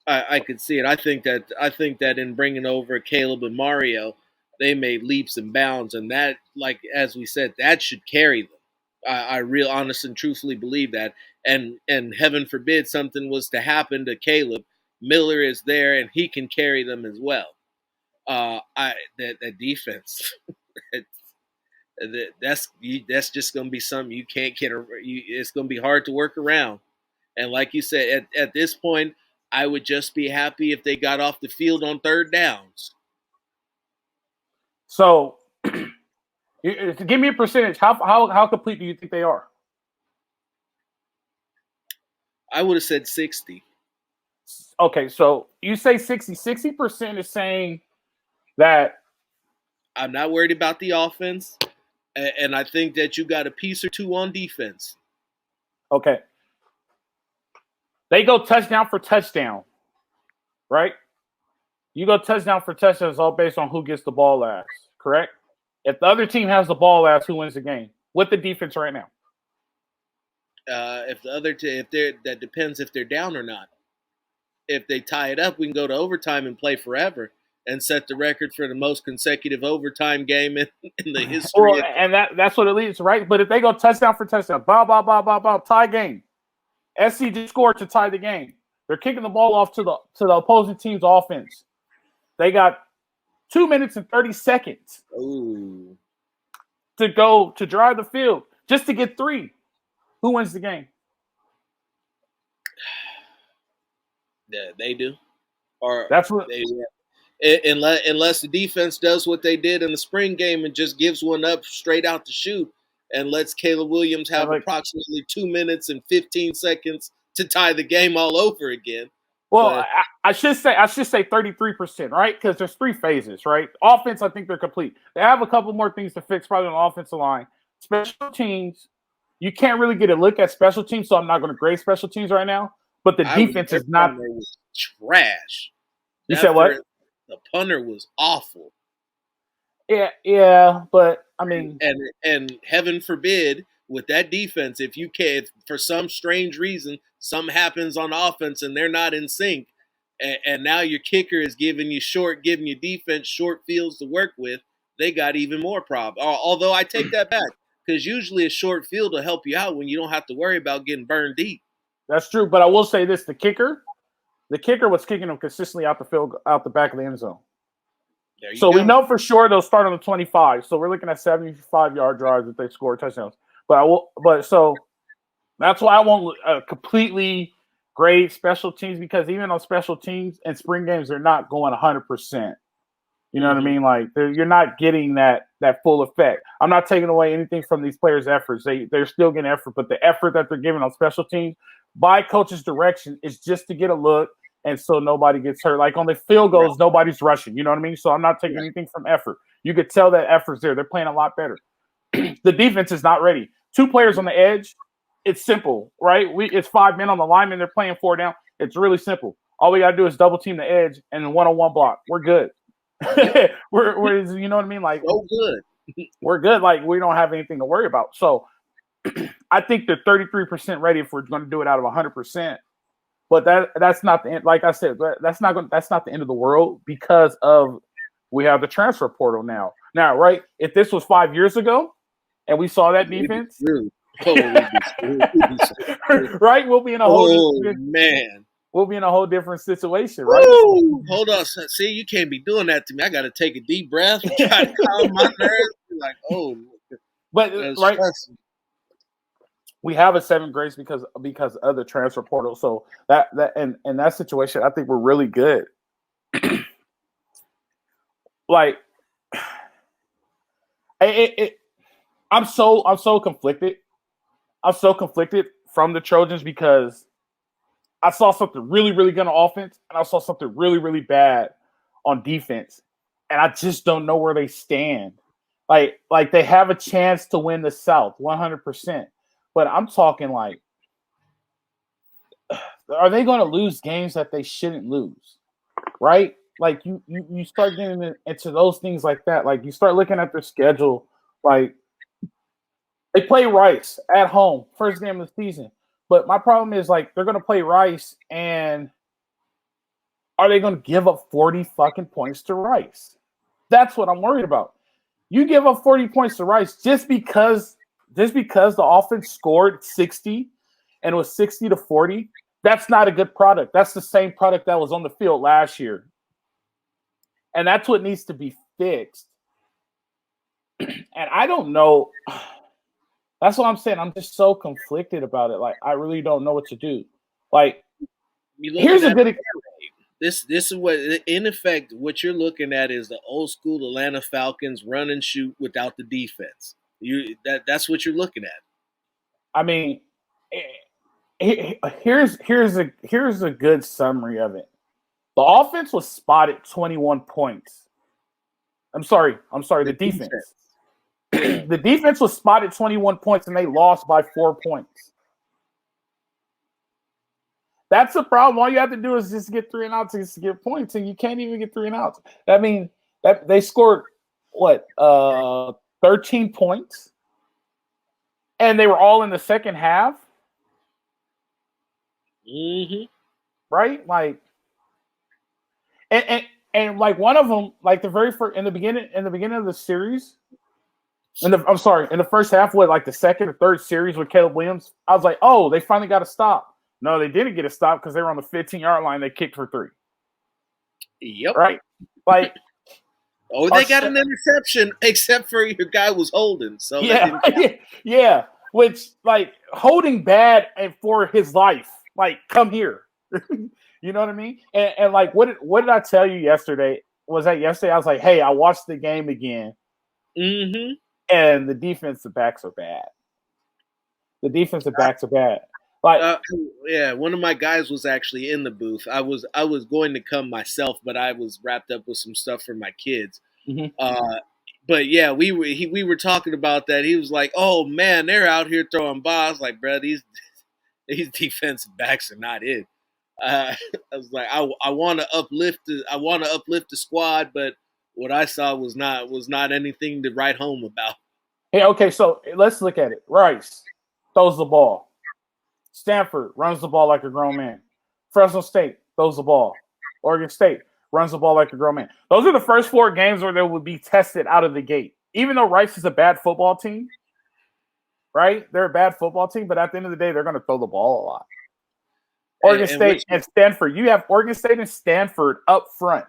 I think that in bringing over Caleb and Mario, they made leaps and bounds, and that, like as we said, that should carry them. I real honest and truthfully believe that. And heaven forbid something was to happen to Caleb, Miller is there and he can carry them as well. That defense, that's just going to be something you can't get. It's going to be hard to work around. And like you said, at this point, I would just be happy if they got off the field on third downs. So, give me a percentage. How complete do you think they are? I would have said 60. Okay, so you say 60. 60% is saying that I'm not worried about the offense, and I think that you got a piece or two on defense. Okay. They go touchdown for touchdown, right? You go touchdown for touchdown is all based on who gets the ball last, correct? If the other team has the ball last, who wins the game? With the defense right now. If the other that depends if they're down or not. If they tie it up, we can go to overtime and play forever and set the record for the most consecutive overtime game in the history. Well, and that's what it leads, right? But if they go touchdown for touchdown, tie game. SC just scored to tie the game. They're kicking the ball off to the opposing team's offense. They got 2 minutes and 30 seconds to go to drive the field just to get 3. Who wins the game? Yeah, they do. Or that's what. Unless the defense does what they did in the spring game and just gives one up straight out the chute and lets Caleb Williams have approximately 2 minutes and 15 seconds to tie the game all over again. Well, I should say 33%, right? Because there's 3 phases, right? Offense, I think they're complete. They have a couple more things to fix, probably on the offensive line. Special teams, you can't really get a look at special teams, so I'm not going to grade special teams right now. But the defense is not trash. You said what? The punter was awful. Yeah, but I mean, and heaven forbid with that defense, if for some strange reason something happens on offense and they're not in sync, and now your kicker is giving you defense short fields to work with, they got even more problems. Although I take that back because usually a short field will help you out when you don't have to worry about getting burned deep. That's true, but I will say this: the kicker was kicking them consistently out the back of the end zone. So we know for sure they'll start on the 25. So we're looking at 75-yard drives if they score touchdowns. So that's why I won't completely grade special teams, because even on special teams and spring games, they're not going 100%. You know what I mean? Like you're not getting that full effect. I'm not taking away anything from these players' efforts. They're still getting effort, but the effort that they're giving on special teams by coach's direction is just to get a look, and so nobody gets hurt. Like on the field goals, nobody's rushing. You know what I mean? So I'm not taking anything from effort. You could tell that effort's there. They're playing a lot better. The defense is not ready. 2 players on the edge. It's simple, right? It's 5 men on the lineman. They're playing 4 down. It's really simple. All we got to do is double team the edge and one-on-one block. We're good. we're you know what I mean? Like, so good. We're good. Like, we don't have anything to worry about. So I think they're 33% ready if we're going to do it out of 100%. But that's not the end. Like I said, that's not the end of the world, because of we have the transfer portal now. Now, right? If this was 5 years ago and we saw that defense, right? We'll be in a whole we'll be in a whole different situation, right? Woo! Hold on. See, you can't be doing that to me. I got to take a deep breath and try to calm my nerves. Like, but right. Stressing. We have a 7 grades because of the transfer portal. So that in that situation, I think we're really good. Like, I'm so conflicted. I'm so conflicted from the Trojans because I saw something really, really good on offense, and I saw something really, really bad on defense, and I just don't know where they stand. Like they have a chance to win the South 100%. But I'm talking like, are they going to lose games that they shouldn't lose, right? Like you start getting into those things like that. Like you start looking at their schedule. Like they play Rice at home, first game of the season. But my problem is like they're going to play Rice, and are they going to give up 40 fucking points to Rice? That's what I'm worried about. You give up 40 points to Rice just because the offense scored 60 and it was 60-40, That's not a good product. That's the same product that was on the field last year. And that's what needs to be fixed. And I don't know. That's what I'm saying. I'm just so conflicted about it. Like, I really don't know what to do. Like, here's a good. This is what, in effect, what you're looking at is the old school Atlanta Falcons run and shoot without the defense. That's what you're looking at. I mean, here's a good summary of it. The offense was spotted 21 points. I'm sorry. The defense. The defense was spotted 21 points, and they lost by 4 points. That's the problem. All you have to do is just get 3 and outs to get points, and you can't even get 3 and outs. I mean, that they scored 13 points, and they were all in the second half. Mm-hmm. Right? Like, and like one of them, like the very first in the beginning of the series, in the first half, like the second or third series with Caleb Williams, I was like, oh, they finally got to stop. No, they didn't get a stop because they were on the 15-yard line. They kicked for 3. Yep. Right? Like, they got an interception, except for your guy was holding. So yeah. Which, like, holding bad and for his life. Like, come here. You know what I mean? And like, what did I tell you yesterday? Was that yesterday? I was like, hey, I watched the game again. Mm-hmm. And the defensive backs are bad. The defensive backs are bad. Like, one of my guys was actually in the booth. I was going to come myself, but I was wrapped up with some stuff for my kids. Mm-hmm. But yeah, we were talking about that. He was like, "Oh man, they're out here throwing balls." Like, bro, these defensive backs are not it. I was like, I want to uplift the squad, but what I saw was not anything to write home about. Hey, okay, so let's look at it. Rice throws the ball. Stanford runs the ball like a grown man. Fresno State throws the ball. Oregon State runs the ball like a grown man. Those are the first 4 games where they would be tested out of the gate. Even though Rice is a bad football team, right? They're a bad football team, but at the end of the day, they're going to throw the ball a lot. Oregon State and Stanford. You have Oregon State and Stanford up front.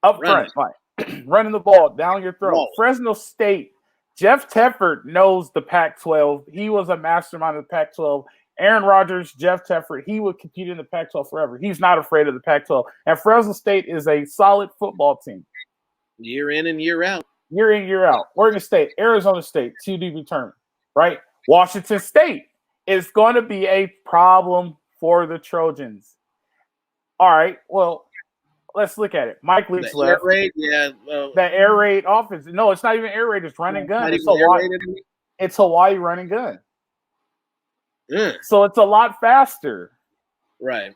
Like, running the ball down your throat. Fresno State. Jeff Tedford knows the Pac-12. He was a mastermind of the Pac-12. Aaron Rodgers, Jeff Tedford, he would compete in the Pac-12 forever. He's not afraid of the Pac-12. And Fresno State is a solid football team. Year in and year out. Year in, year out. Oregon State, Arizona State, TD return, right? Washington State is going to be a problem for the Trojans. All right, well, let's look at it. Mike Leach left. That air raid offense. No, it's not even air raid. It's run and gun. It's Hawaii run and gun. So it's a lot faster. Right.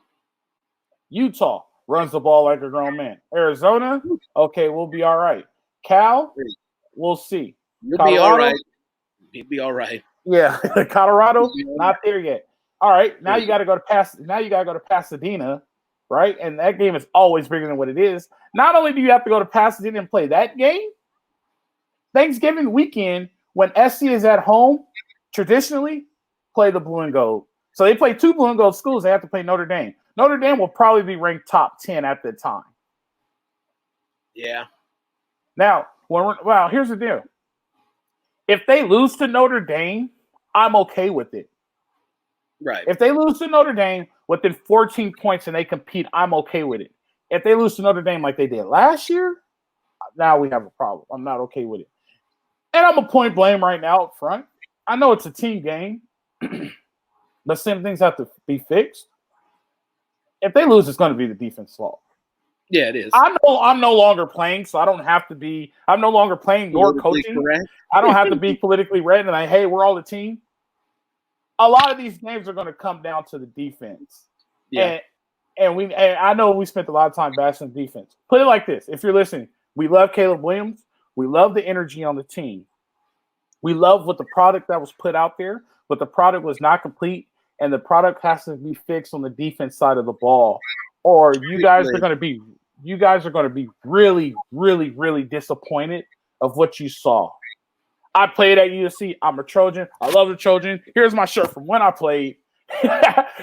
Utah runs the ball like a grown man. Arizona, okay, we'll be all right. Cal, we'll see. You'll be all right. You'll be all right. Yeah, Colorado, not there yet. All right, now you got to go to Pasadena. Right? And that game is always bigger than what it is. Not only do you have to go to Pasadena and play that game, Thanksgiving weekend, when SC is at home, traditionally play the blue and gold. So they play 2 blue and gold schools. They have to play Notre Dame. Notre Dame will probably be ranked top 10 at the time. Yeah. Now, here's the deal. If they lose to Notre Dame, I'm okay with it. Right. If they lose to Notre Dame within 14 points and they compete, I'm okay with it. If they lose to Notre Dame like they did last year, now we have a problem. I'm not okay with it. And I'm a point blame right now up front. I know it's a team game, but some things have to be fixed. If they lose, it's going to be the defense fault. Yeah, it is. I'm no longer playing, so I don't have to be. I'm no longer playing nor coaching. Correct. I don't have to be politically red and hey, we're all the team. A lot of these games are going to come down to the defense. Yeah. And I know we spent a lot of time bashing the defense. Put it like this. If you're listening, we love Caleb Williams. We love the energy on the team. We love what the product that was put out there, but the product was not complete, and the product has to be fixed on the defense side of the ball. Or you guys are going to be really, really, really disappointed of what you saw. I played at USC. I'm a Trojan. I love the Trojans. Here's my shirt from when I played.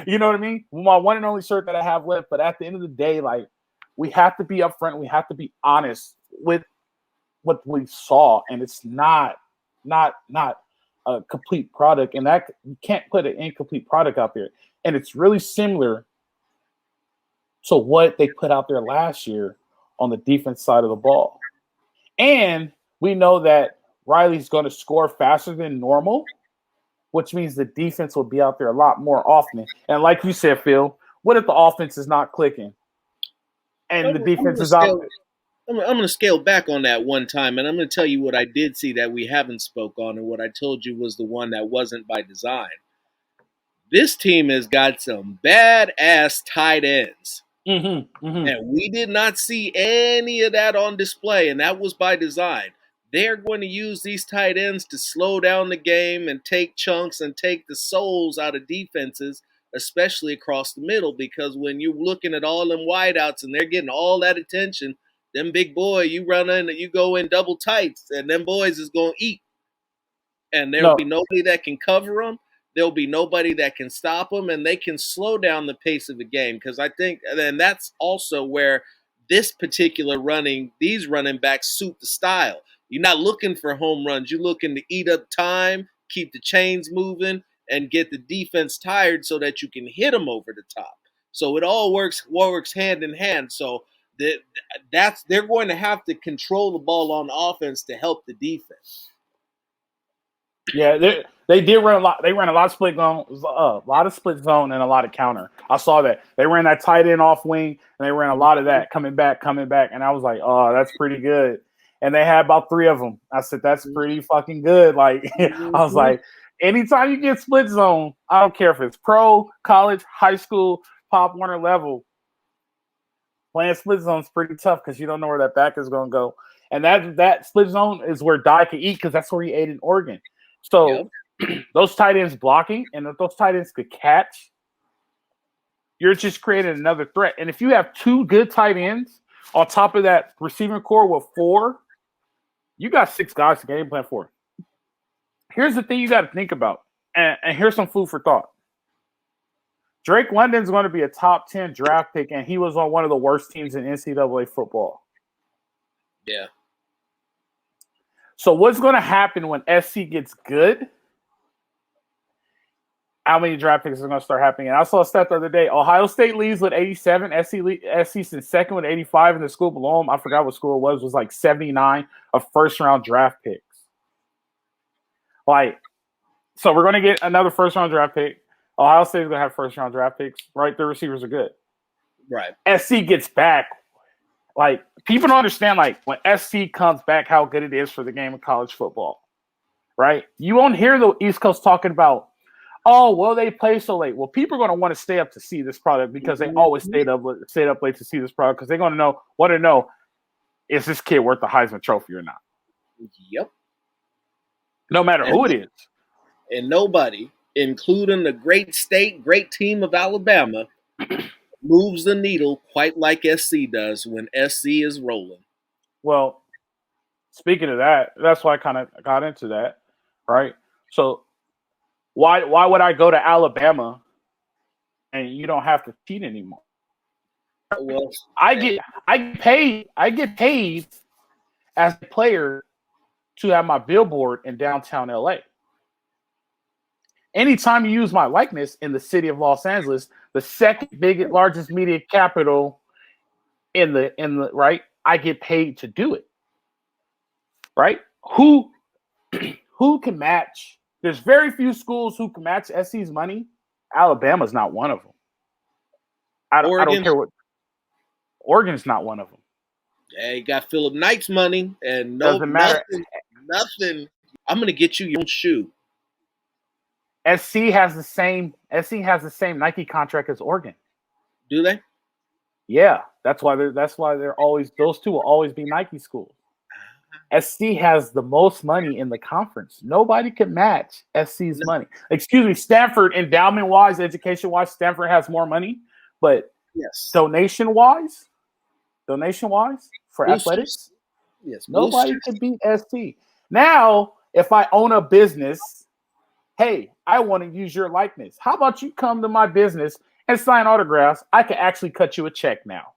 You know what I mean? My one and only shirt that I have left. But at the end of the day, like, we have to be upfront. We have to be honest with what we saw, and it's not a complete product. And that you can't put an incomplete product out there. And it's really similar to what they put out there last year on the defense side of the ball. And we know that Riley's going to score faster than normal, which means the defense will be out there a lot more often. And like you said, Phil, what if the offense is not clicking and the defense is out there? I'm going to scale back on that one time, and I'm going to tell you what I did see that we haven't spoke on, and what I told you was the one that wasn't by design. This team has got some badass tight ends. And we did not see any of that on display, and that was by design. They're going to use these tight ends to slow down the game and take chunks and take the souls out of defenses, especially across the middle, because when you're looking at all them wideouts and they're getting all that attention, them big boy, you run in, you go in double tights, and them boys is going to eat. And there'll be nobody that can cover them. There'll be nobody that can stop them, and they can slow down the pace of the game. Because I think, and that's also where these running backs suit the style. You're not looking for home runs. You're looking to eat up time, keep the chains moving, and get the defense tired so that you can hit them over the top. So it all works hand in hand. So they're going to have to control the ball on offense to help the defense. Yeah, they did run a lot. They ran a lot of split zone, and a lot of counter. I saw that they ran that tight end off wing, and they ran a lot of that coming back, and I was like, oh, that's pretty good. And they had about 3 of them. I said, that's pretty fucking good. Like, I was like, anytime you get split zone, I don't care if it's pro, college, high school, Pop Warner level, playing split zone is pretty tough because you don't know where that back is going to go. And that split zone is where Dye could eat because that's where he ate in Oregon. So those tight ends blocking, and if those tight ends could catch, you're just creating another threat. And if you have 2 good tight ends on top of that receiving core with 4, you got 6 guys to game plan for. Here's the thing you got to think about, and here's some food for thought. Drake London's going to be a top 10 draft pick, and he was on one of the worst teams in NCAA football. Yeah. So what's going to happen when SC gets good? How many draft picks are going to start happening? And I saw a stat the other day. Ohio State leads with 87. SC's in second with 85. And the school below them, I forgot what school it was like 79 of first-round draft picks. Like, so we're going to get another first-round draft pick. Ohio State's going to have first-round draft picks, right? Their receivers are good. Right. SC gets back. Like, people don't understand, like, when SC comes back, how good it is for the game of college football, right? You won't hear the East Coast talking about, oh, well, they play so late. Well, people are going to want to stay up to see this product because they always stayed up late to see this product because they're going to want to know, is this kid worth the Heisman Trophy or not? Yep. No matter who it is. And nobody, including the great team of Alabama, moves the needle quite like SC does when SC is rolling. Well, speaking of that, that's why I kind of got into that, right? So why would I go to Alabama and you don't have to cheat anymore? Well, I get paid as a player to have my billboard in downtown LA. Anytime you use my likeness in the city of Los Angeles, the second largest media capital in the right, I get paid to do it. Right? Who can match? There's very few schools who can match SC's money. Alabama's not one of them. I don't care what. Oregon's not one of them. Yeah, you got Philip Knight's money, and Doesn't matter. Nothing. I'm gonna get you your own shoe. SC has the same Nike contract as Oregon. Do they? Yeah, that's why they're always, those two will always be Nike schools. SC has the most money in the conference. Nobody can match SC's money. Excuse me, Stanford, endowment wise, education wise, Stanford has more money, but yes, donation wise for athletics, yes, nobody can beat SC. Now, if I own a business, hey, I want to use your likeness. How about you come to my business and sign autographs? I can actually cut you a check now.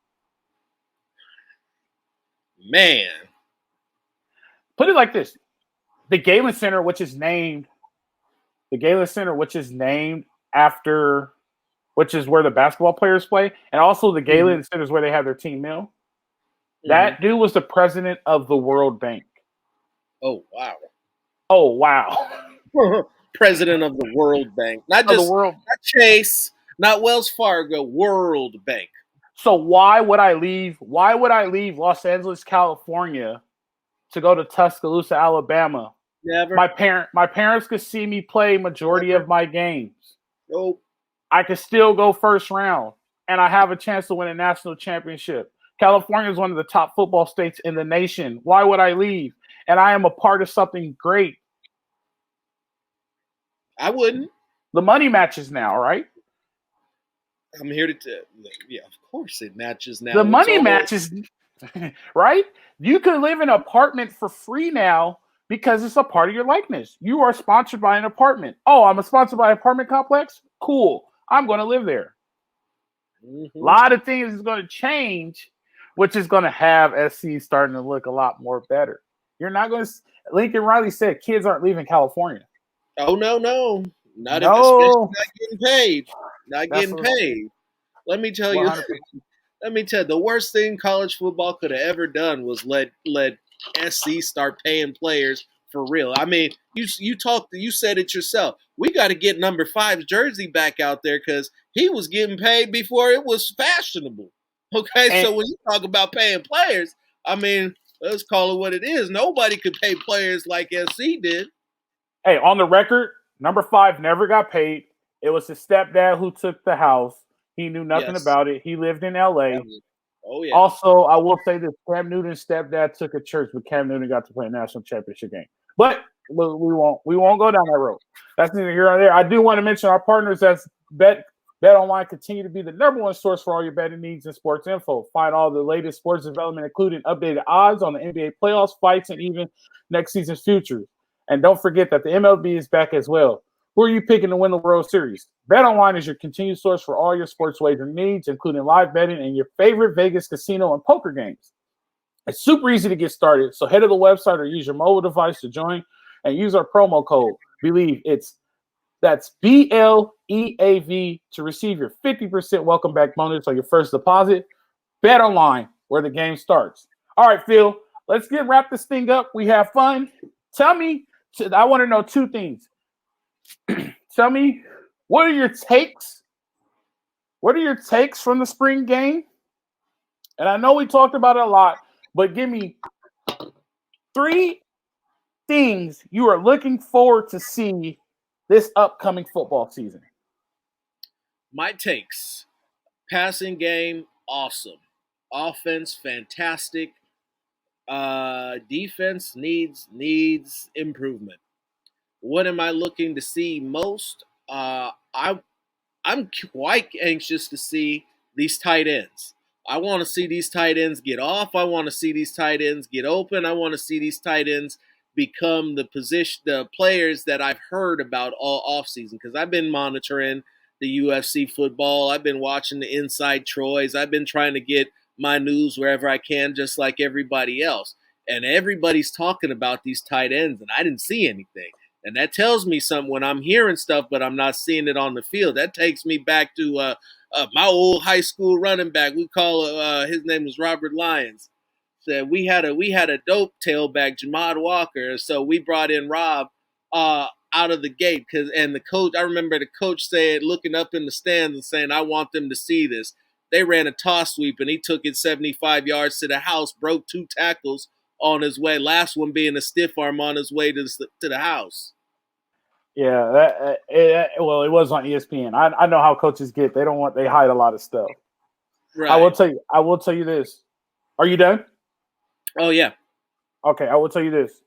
Man. Put it like this. The Galen Center, which is named after, which is where the basketball players play, and also the Galen Center is where they have their team meal. That dude was the president of the World Bank. Oh, wow. Oh, wow. President of the World Bank. Not Chase, not Wells Fargo, World Bank. So why would I leave Los Angeles, California to go to Tuscaloosa, Alabama? Never. My parents could see me play majority of my games. Nope. I could still go first round, and I have a chance to win a national championship. California is one of the top football states in the nation. Why would I leave? And I am a part of something great. I wouldn't. The money matches now, right? I'm here to tell. Yeah, of course it matches now. The money matches, right? You could live in an apartment for free now because it's a part of your likeness. You are sponsored by an apartment. Oh, I'm sponsored by an apartment complex? Cool. I'm going to live there. A lot of things is going to change, which is going to have SC starting to look a lot more better. You're not going to – Lincoln Riley said kids aren't leaving California. Oh, no. Especially not getting paid. Let me tell you, the worst thing college football could have ever done was let SC start paying players for real. I mean, you said it yourself. We got to get number 5's jersey back out there because he was getting paid before it was fashionable. Okay, so when you talk about paying players, I mean, let's call it what it is. Nobody could pay players like SC did. Hey, on the record, number 5 never got paid. It was his stepdad who took the house. He knew nothing about it. He lived in LA. Oh, yeah. Also, I will say this: Cam Newton's stepdad took a church, but Cam Newton got to play a national championship game. But we won't go down that road. That's neither here nor there. I do want to mention our partners as BetOnline continue to be the number one source for all your betting needs and sports info. Find all the latest sports development, including updated odds on the NBA playoffs, fights, and even next season's futures. And don't forget that the MLB is back as well. Who are you picking to win the World Series? BetOnline is your continued source for all your sports wagering needs, including live betting and your favorite Vegas casino and poker games. It's super easy to get started, so head to the website or use your mobile device to join and use our promo code BELIEVE. That's BLEAV to receive your 50% welcome back bonus on your first deposit. BetOnline, where the game starts. All right, Phil, let's wrap this thing up. We have fun. Tell me, I want to know 2 things. Tell me, what are your takes? What are your takes from the spring game? And I know we talked about it a lot, but give me 3 things you are looking forward to see this upcoming football season. My takes: passing game, awesome. Offense, fantastic. Defense needs improvement. What am I looking to see most? I'm quite anxious to see these tight ends. I want to see these tight ends get off. I want to see these tight ends get open. I want to see these tight ends become the players that I've heard about all offseason, because I've been monitoring the UFC football. I've been watching the Inside Troys. I've been trying to get my news wherever I can, just like everybody else. And everybody's talking about these tight ends, and I didn't see anything. And that tells me something when I'm hearing stuff, but I'm not seeing it on the field. That takes me back to my old high school running back. We call his name was Robert Lyons. Said we had a dope tailback, Jamad Walker. So we brought in Rob out of the gate and the coach. I remember the coach said, looking up in the stands and saying, "I want them to see this." They ran a toss sweep and he took it 75 yards to the house, broke 2 tackles on his way. Last one being a stiff arm on his way to the house. Yeah, it was on ESPN. I know how coaches get. They hide a lot of stuff. Right. I will tell you this. Are you done? Oh, yeah. Okay, I will tell you this.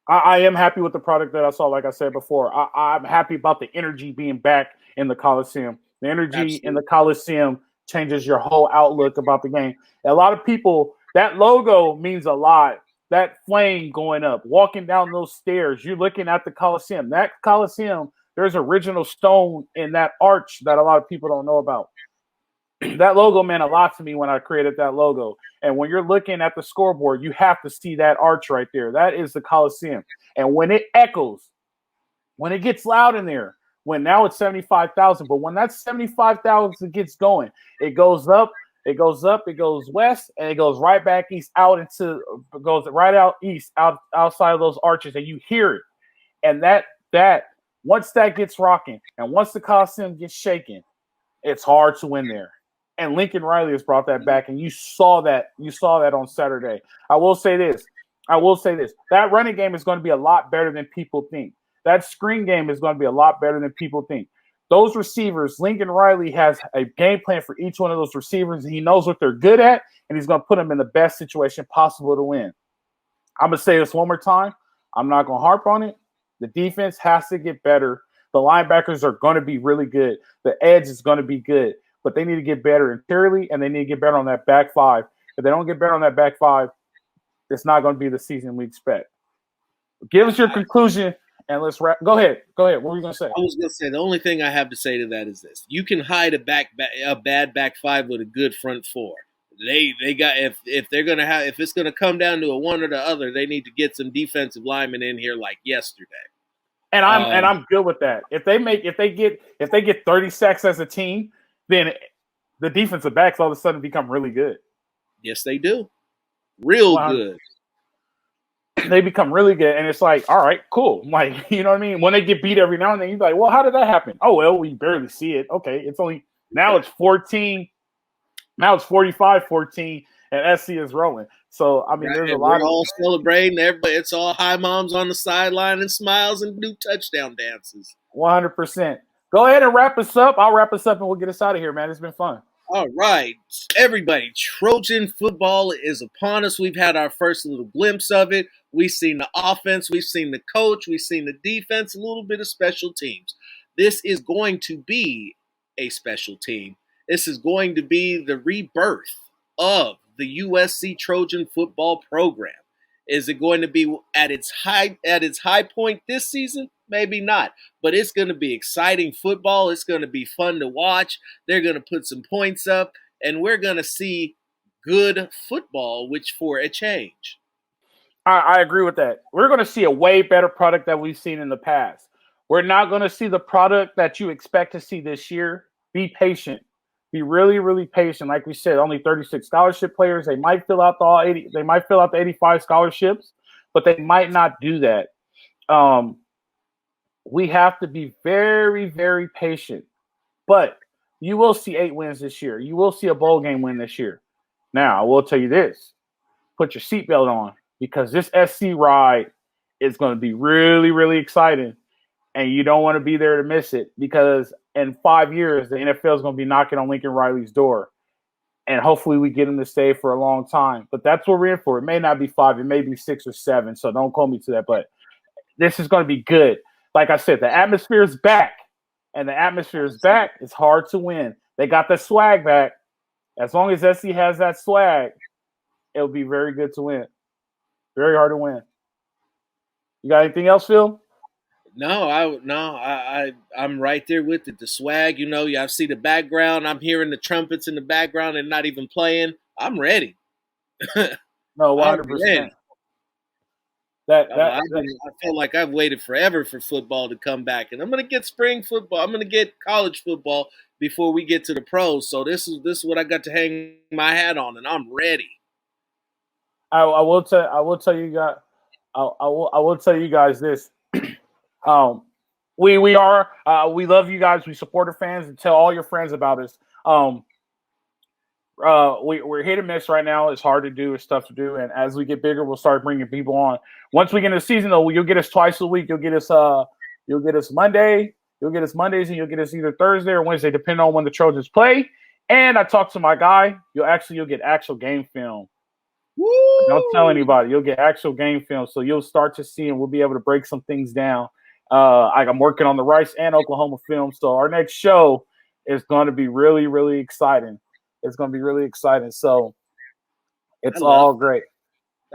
I am happy with the product that I saw, like I said before. I'm happy about the energy being back in the Coliseum. The energy in the Coliseum changes your whole outlook about the game. A lot of people, that logo means a lot that flame going up, walking down those stairs. You're looking at the Coliseum. That Coliseum, there's original stone in that arch that a lot of people don't know about. That logo meant a lot to me when I created that logo. And when you're looking at the scoreboard, you have to see that arch right there. That is the Coliseum. And when it echoes, when it gets loud in there, when now it's 75,000, but when that 75,000 gets going, it goes up, it goes up, it goes west, and it goes right back east out goes right out east, outside of those arches, and you hear it. And that once that gets rocking, and once the Coliseum gets shaking, it's hard to win there. And Lincoln Riley has brought that back, and you saw that on Saturday. I will say this. That running game is going to be a lot better than people think. That screen game is going to be a lot better than people think. Those receivers, Lincoln Riley has a game plan for each one of those receivers, and he knows what they're good at, and he's going to put them in the best situation possible to win. I'm going to say this one more time. I'm not going to harp on it. The defense has to get better. The linebackers are going to be really good. The edge is going to be good, but they need to get better interiorly, and they need to get better on that back five. If they don't get better on that back five, it's not going to be the season we expect. Give us your conclusion, and let's wrap. Go ahead. What were you going to say? I was going to say the only thing I have to say to that is this: you can hide a bad back five with a good front four. They got if they're gonna have if it's gonna come down to a one or the other, they need to get some defensive linemen in here like yesterday. And I'm good with that. If they get 30 sacks as a team, then the defensive backs all of a sudden become really good. Yes, they do. Real good. They become really good, and it's like, all right, cool. Like, you know what I mean? When they get beat every now and then, you're like, well, how did that happen? Oh, well, we barely see it. Okay, it's only now it's 14. Now it's 45-14, and SC is rolling. So, I mean, right, there's a lot of all celebrating. Everybody, it's all high moms on the sideline and smiles and new touchdown dances. 100%. Go ahead and wrap us up. I'll wrap us up, and we'll get us out of here, man. It's been fun. All right, everybody, Trojan football is upon us. We've had our first little glimpse of it. We've seen the offense, we've seen the coach, we've seen the defense, a little bit of special teams. This is going to be a special team. This is going to be the rebirth of the USC Trojan football program. Is it going to be at its high point this season? Maybe not, but it's going to be exciting football. It's going to be fun to watch. They're going to put some points up, and we're going to see good football, which for a change. I agree with that. We're going to see a way better product than we've seen in the past. We're not going to see the product that you expect to see this year. Be patient. Be really, really patient. Like we said, only 36 scholarship players. They might fill out the 80. They might fill out the 85 scholarships, but they might not do that. We have to be very, very patient. But you will see 8 wins this year. You will see a bowl game win this year. Now, I will tell you this. Put your seatbelt on, because this SC ride is going to be really, really exciting. And you don't want to be there to miss it, because in 5 years, the NFL is going to be knocking on Lincoln Riley's door. And hopefully we get him to stay for a long time. But that's what we're in for. It may not be 5. It may be 6 or 7. So don't call me to that. But this is going to be good. Like I said, the atmosphere is back. And the atmosphere is back. It's hard to win. They got the swag back. As long as SC has that swag, it'll be very good to win. Very hard to win. You got anything else, Phil? No, I'm right there with it. The swag, I see the background. I'm hearing the trumpets in the background and not even playing. I'm ready. No, 100%. I feel like I've waited forever for football to come back, and I'm going to get spring football. I'm going to get college football before we get to the pros. So this is what I got to hang my hat on, and I'm ready. I will tell you guys this. We love you guys. We support our fans, and tell all your friends about us. We're hit and miss right now. It's hard to do. It's tough to do. And as we get bigger, we'll start bringing people on. Once we get into the season, though, you'll get us twice a week. You'll get us Monday. You'll get us Mondays, and you'll get us either Thursday or Wednesday, depending on when the Trojans play. And I talked to my guy. You'll get actual game film. Woo! Don't tell anybody. You'll get actual game film, so you'll start to see, and we'll be able to break some things down. I'm working on the Rice and Oklahoma film, so our next show is going to be really, really exciting. It's going to be really exciting. So it's all great.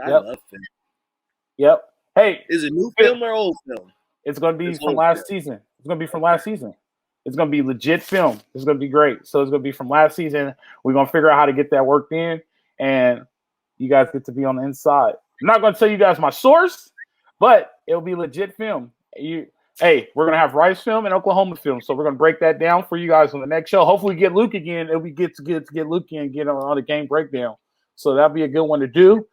I love film. Yep. Hey, Is it new film or old film? it's going to be from last season. It's going to be from last season. It's going to be legit film. It's going to be great. So it's going to be from last season. We're going to figure out how to get that worked in, and you guys get to be on the inside. I'm not going to tell you guys my source, but it'll be legit film. Hey, we're going to have Rice film and Oklahoma film, so we're going to break that down for you guys on the next show. Hopefully we get Luke again. It'll be good to get Luke in and get on the game breakdown. So that'll be a good one to do.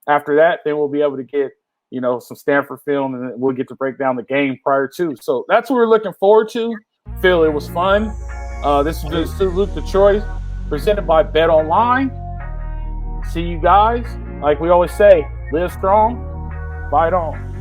After that, then we'll be able to get, some Stanford film, and we'll get to break down the game prior to. So that's what we're looking forward to. Phil, it was fun. This is Luke Detroit, presented by Bet Online. See you guys. Like we always say, live strong, fight on.